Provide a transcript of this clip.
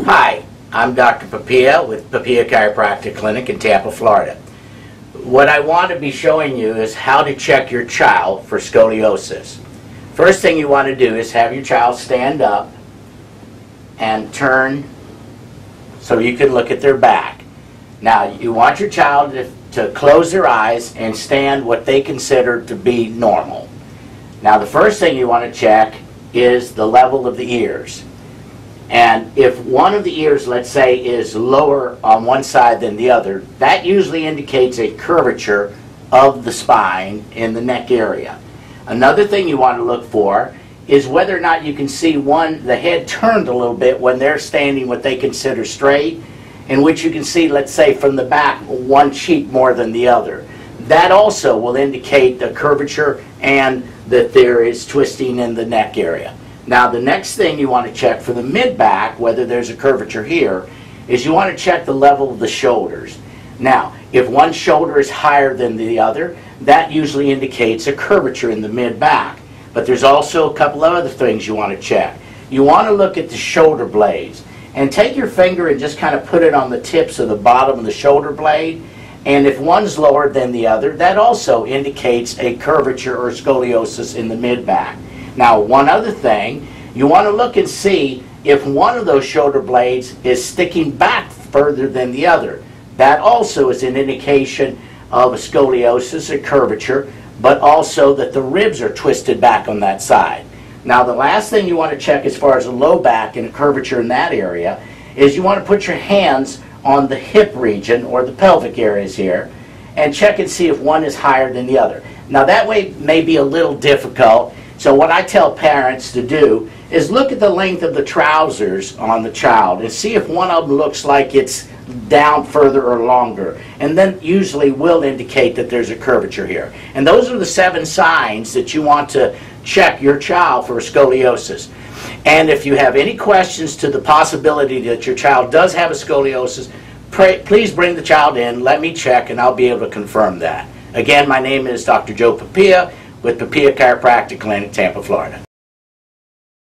Hi, I'm Dr. Papia with Papia Chiropractic Clinic in Tampa, Florida. What I want to be showing you is how to check your child for scoliosis. First thing you want to do is have your child stand up and turn so you can look at their back. Now, you want your child to close their eyes and stand what they consider to be normal. Now, the first thing you want to check is the level of the ears. And if one of the ears, let's say, is lower on one side than the other, that usually indicates a curvature of the spine in the neck area. Another thing you want to look for is whether or not you can see the head turned a little bit when they're standing what they consider straight, in which you can see, let's say, from the back, one cheek more than the other. That also will indicate the curvature and that there is twisting in the neck area. Now, the next thing you want to check for the mid-back, whether there's a curvature here, is you want to check the level of the shoulders. Now, if one shoulder is higher than the other, that usually indicates a curvature in the mid-back. But there's also a couple of other things you want to check. You want to look at the shoulder blades. And take your finger and just kind of put it on the tips of the bottom of the shoulder blade. And if one's lower than the other, that also indicates a curvature or scoliosis in the mid-back. Now, one other thing, you want to look and see if one of those shoulder blades is sticking back further than the other. That also is an indication of a scoliosis, a curvature, but also that the ribs are twisted back on that side. Now, the last thing you want to check as far as a low back and a curvature in that area is you want to put your hands on the hip region or the pelvic areas here and check and see if one is higher than the other. Now, that way may be a little difficult. So what I tell parents to do is look at the length of the trousers on the child and see if one of them looks like it's down further or longer. And then usually will indicate that there's a curvature here. And those are the 7 signs that you want to check your child for scoliosis. And if you have any questions to the possibility that your child does have a scoliosis, please bring the child in, let me check, and I'll be able to confirm that. Again, my name is Dr. Joe Papia with Papia Chiropractic Clinic, Tampa, Florida.